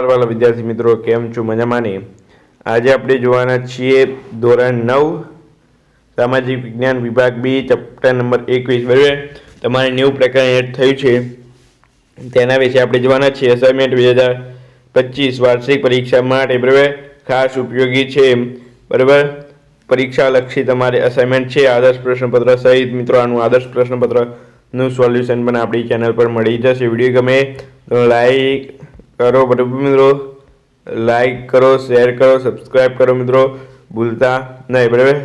વાલા વિદ્યાર્થી મિત્રો, કેમ છો? મજામાં ને? આજે આપણે જોવાના છીએ ધોરણ 9 સામાજિક વિજ્ઞાન વિભાગ બી ચેપ્ટર નંબર 21. બરાબર, તમારે ન્યૂ પ્રકરણ એડ થયું છે તેના વિશે આપણે જોવાના છીએ. અસાઇનમેન્ટ 2025 વાર્ષિક પરીક્ષા માટે બરાબર ખાસ ઉપયોગી છે. બરાબર, પરીક્ષાલક્ષી તમારે અસાઇનમેન્ટ છે. આદર્શ પ્રશ્નપત્ર સહિત મિત્રો આનું આદર્શ પ્રશ્નપત્રનું સોલ્યુશન પણ આપણી ચેનલ પર મળી જશે. વિડીયો ગમે તો લાઈક કરો બરાબર મિત્રો, લાઈક કરો, શેર કરો, સબસ્ક્રાઈબ કરો મિત્રો, ભૂલતા નહીં. બરાબર,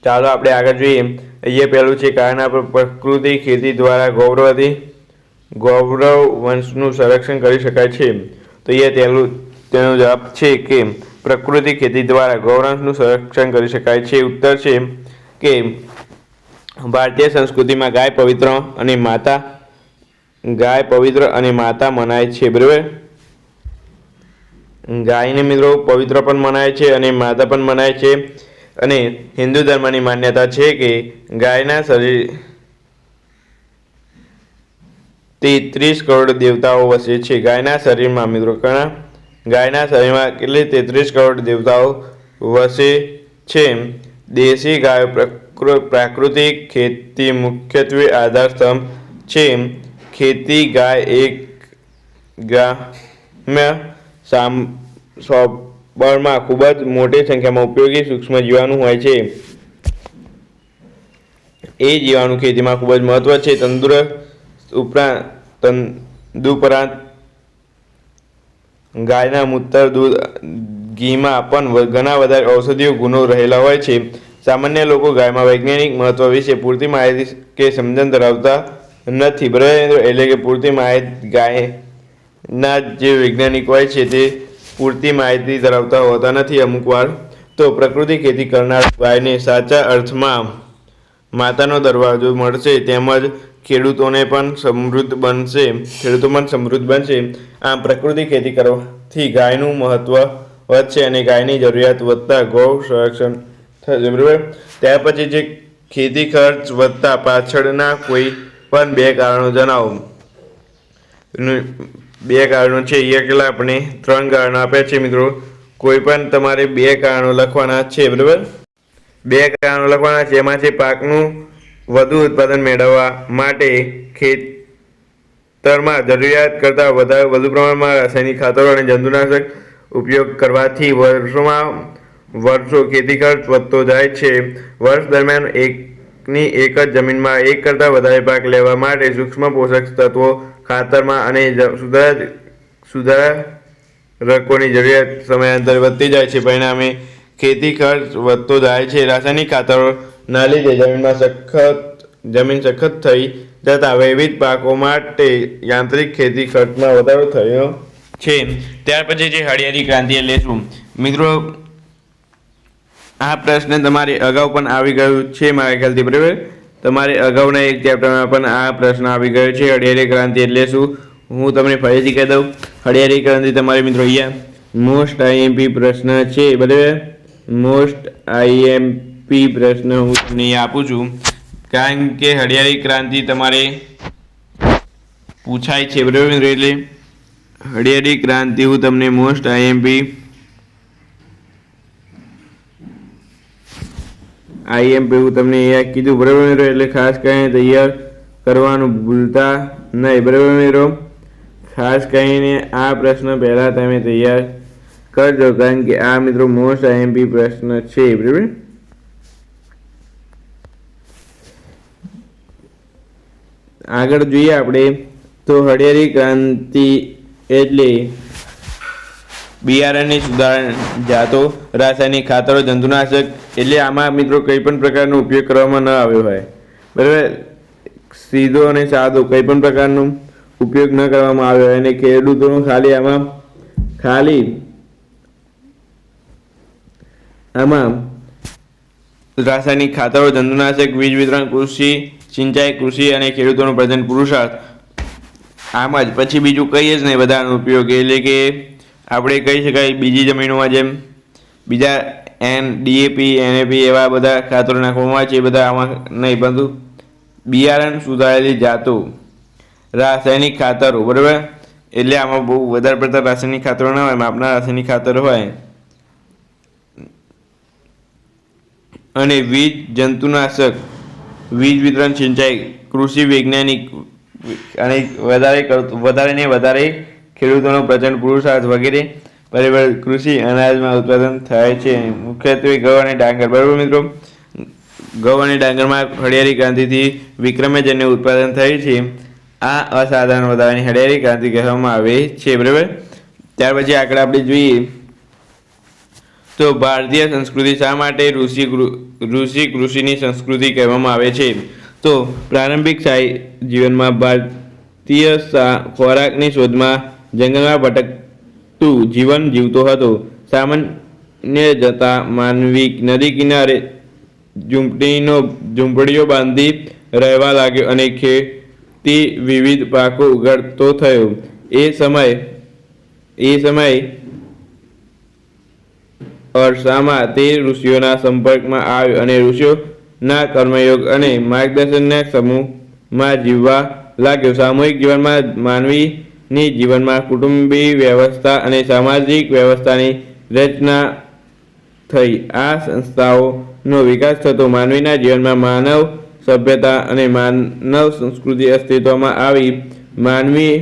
ચાલો આપણે આગળ જોઈએ. અહીંયા પહેલું છે કારના પ્રકૃતિ ખેતી દ્વારા ગૌરવ વંશનું સંરક્ષણ કરી શકાય છે. તો અહીંયા તેનો જવાબ છે કે પ્રકૃતિ ખેતી દ્વારા ગૌરવંશનું સંરક્ષણ કરી શકાય છે. ઉત્તર છે કે ભારતીય સંસ્કૃતિમાં ગાય પવિત્ર અને માતા મનાય છે. બરાબર, ગાયને મિત્રો પવિત્ર પણ મનાય છે અને માતા પણ મનાય છે. અને હિન્દુ ધર્મની માન્યતા છે કે ગાયના શરીર 33 કરોડ દેવતાઓ વસે છે. ગાયના શરીરમાં મિત્રો ગાયના શરીરમાં કેટલી 33 કરોડ દેવતાઓ વસે છે. દેશી ગાયો પ્રાકૃતિક ખેતી મુખ્યત્વે આધાર સ્તંભ છે. ખેતી ગાય એક ગ્રામ્ય સ્વબળમાં ખૂબ જ મોટી સંખ્યામાં ઉપયોગી સૂક્ષ્મ જીવાણુ હોય છે. એ જીવાણુ ખેતીમાં ખૂબ જ મહત્વ છે. તદુપરાંત ગાયના મૂત્ર, દૂધ, ઘીમાં પણ ઘણા વધારે ઔષધીય ગુણો રહેલા હોય છે. સામાન્ય લોકો ગાયમાં વૈજ્ઞાનિક મહત્વ વિશે પૂરતી માહિતી કે સમજણ ધરાવતા નથી. બરાબર, એટલે કે પૂરતી માહિતી ગાયના જે વૈજ્ઞાનિક હોય છે તે પૂરતી માહિતી ધરાવતા હોતા નથી અમુક વાર. તો પ્રકૃતિ ખેતી કરનાર ગાયને સાચા અર્થમાં માતાનો દરવાજો મળશે, તેમજ ખેડૂતો પણ સમૃદ્ધ બનશે. આમ પ્રકૃતિ ખેતી કરવાથી ગાયનું મહત્વ વધશે અને ગાયની જરૂરિયાત વધતા ગૌ સંરક્ષણ થશે. બરાબર, ત્યાર પછી જે ખેતી ખર્ચ વધતા પાછળના કોઈ પણ બે કારણો જણાવો. બે કારણો છે. અહીંયા કેટલા આપણે 3 કારણો આપ્યા છે મિત્રો. કોઈ પણ તમારે 2 કારણો લખવાના છે. બરાબર, 2 કારણો લખવાના છે. એમાં છે પાકનું વધુ ઉત્પાદન મેળવવા માટે ખેતરમાં જરૂરિયાત કરતાં વધુ પ્રમાણમાં રાસાયણિક ખાતરો અને જંતુનાશક ઉપયોગ કરવાથી વર્ષો ખેતી ખર્ચ વધતો જાય છે. વર્ષ દરમિયાન એક જ જમીનમાં એક કરતાં વધારે પાક લેવા માટે સૂક્ષ્મ પોષક તત્વો ખાતરમાં અને સુધારકોની જરૂરિયાત સમયાંતરે વધતી જાય છે. પરિણામે ખેતી ખર્ચ વધતો જાય છે. રાસાયણિક ખાતરોના લીધે જમીન સખત થઈ જતા વિવિધ પાકો માટે યાંત્રિક ખેતી ખર્ચમાં વધારો થયો છે. ત્યાર પછી જે હળિયાળી ક્રાંતિ એટલે શું મિત્રો? આ પ્રશ્ન તમારે અગાઉ પણ આવી ગયું છે મારા ખ્યાલથી. બરાબર, તમારે અગાઉના એક ચેપ્ટરમાં પણ આ પ્રશ્ન આવી ગયો છે. હળિયાળી ક્રાંતિ એટલે શું હું તમને ફરીથી કહી દઉં. હળિયાળી ક્રાંતિ તમારે મિત્રો અહીંયા મોસ્ટ આઈએમપી પ્રશ્ન છે. બરાબર, મોસ્ટ આઈએમપી પ્રશ્ન હું તમને અહીંયા આપું છું, કારણ કે હળિયાળી ક્રાંતિ તમારે પૂછાય છે. બરાબર મિત્રો, એટલે હળિયાળી ક્રાંતિ હું તમને મોસ્ટ આઈએમપી હું તમને અહીંયા કીધું. બરાબર મિત્રો, એટલે ખાસ કરીને તૈયાર કરવાનું ભૂલતા નહીં. બરાબર મિત્રો, ખાસ કરીને આ પ્રશ્ન પહેલાં તમે તૈયાર કરજો, કારણ કે આ મિત્રો મોસ્ટ આઈએમપી પ્રશ્ન છે. બરાબર, આગળ જોઈએ આપણે. તો હળિયાળી ક્રાંતિ એટલે બિયારણની સુધારણ જાતો, રાસાયણિક ખાતરો, જંતુનાશક, એટલે આમાં મિત્રો કંઈ પણ પ્રકારનો ઉપયોગ કરવામાં ન આવ્યો હોય. બરાબર, સીધો અને સાદો કંઈ પણ પ્રકારનો ઉપયોગ ન કરવામાં આવ્યો હોય અને ખેડૂતોનું આમાં રાસાયણિક ખાતરો, જંતુનાશક, બીજ વિતરણ, કૃષિ સિંચાઈ, કૃષિ અને ખેડૂતોનો પ્રધાન પુરુષાર્થ. આમ જ પછી બીજું કંઈ જ નહીં બધાનો ઉપયોગ. એટલે કે આપણે કહી શકાય બીજી જમીનોમાં જેમ બીજા DAP, NAP એવા બધા ખાતરો નાખવામાં આવે છે એ બધા આમાં નહીં, પરંતુ બિયારણ, સુધારેલી જાતો, રાસાયણિક ખાતરો, બરાબર, એટલે આમાં બહુ વધારે પડતા રાસાયણિક ખાતરો ના હોય, માપના રાસાયણિક ખાતર હોય. અને વીજ જંતુનાશક, વીજ વિતરણ, સિંચાઈ, કૃષિ વૈજ્ઞાનિક અને વધારે ખેડૂતોનો પ્રચંડ પુરુષાર્થ વગેરે પરિબળ કૃષિ અનાજમાં ઉત્પાદન થાય છે. મુખ્યત્વે ઘઉં અને ડાંગર. બરાબર મિત્રો, ઘઉં અને ડાંગરમાં હળિયાળી ક્રાંતિથી વિક્રમજન્ય ઉત્પાદન થયું છે. આ અસાધારણ વધારાની હળિયાળી ક્રાંતિ કહેવામાં આવે છે. બરાબર, ત્યાર પછી આગળ આપણે જોઈએ તો ભારતીય સંસ્કૃતિ શા માટે ઋષિ કૃષિની સંસ્કૃતિ કહેવામાં આવે છે? તો પ્રારંભિક જીવનમાં ભારતીય ખોરાકની શોધમાં જંગલમાં ભટકતું જીવન જીવતો હતો. સામાન્ય જતા માનવી નદી કિનારે ઝૂંપડીઓ બાંધી રહેવા લાગ્યો અને ખેતી વિવિધ પાકો ઉગાડતો થયો. એ સમયે અરસામાં તે ઋષિઓના સંપર્કમાં આવ્યો અને ઋષિઓના કર્મયોગ અને માર્ગદર્શનના સમૂહમાં જીવવા લાગ્યો. સામૂહિક જીવનમાં માનવીની જીવનમાં કુટુંબી વ્યવસ્થા અને સામાજિક વ્યવસ્થાની રચના થઈ. આ સંસ્થાઓનો વિકાસ થતો માનવીના જીવનમાં માનવ સભ્યતા અને માનવ સંસ્કૃતિ અસ્તિત્વમાં આવી. માનવી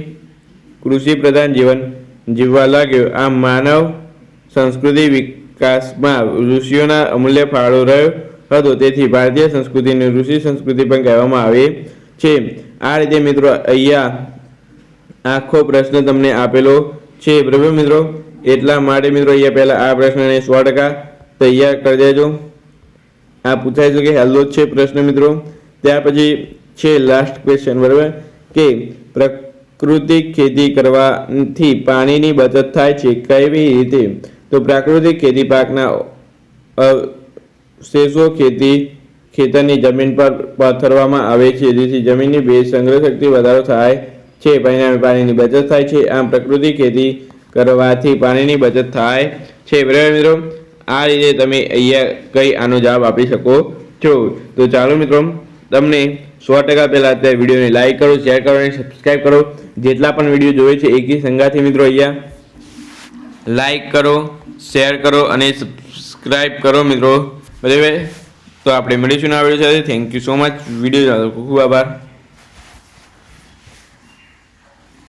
કૃષિ પ્રધાન જીવન જીવવા લાગ્યો. આ માનવ સંસ્કૃતિ વિકાસમાં ઋષિઓના અમૂલ્ય ફાળો રહ્યો હતો. તેથી ભારતીય સંસ્કૃતિને ઋષિ સંસ્કૃતિ પણ કહેવામાં આવે છે. આ રીતે મિત્રો અહીંયા આખો પ્રશ્ન તમને આપેલો છે. બરાબર મિત્રો, એટલા માટે મિત્રો અહીંયા પહેલાં આ પ્રશ્નને 100% તૈયાર કરી દેજો. આ પૂછાય છે કે હેલ્લો છે પ્રશ્ન મિત્રો. ત્યાર પછી છે લાસ્ટ ક્વેશ્ચન. બરાબર, કે પ્રાકૃતિક ખેતી કરવાથી પાણીની બચત થાય છે, કેવી રીતે? તો પ્રાકૃતિક ખેતી પાકના અવશેષો ખેતરની જમીન પર પાથરવામાં આવે છે, જેથી જમીનની ભેજ સંગ્રહ શક્તિ વધારો થાય છે. પરિણામે પાણીની બચત થાય છે. આમ પ્રાકૃતિક ખેતી કરવાથી પાણીની બચત થાય છે. બરાબર મિત્રો, આ રીતે તમે અહીંયા કઈ આનો જવાબ આપી શકો છો. તો ચાલો મિત્રો, તમને 100% પહેલાં અત્યારે વિડીયોને લાઈક કરો, શેર કરો અને સબસ્ક્રાઈબ કરો. જેટલા પણ વિડીયો જોવે છે એકી સંગાથી મિત્રો અહીંયા લાઈક કરો, શેર કરો અને સબસ્ક્રાઈબ કરો મિત્રો. બરાબર, તો આપણે મળીશું આ વિડીયો સાથે. Thank you so much. Video ખૂબ આભાર.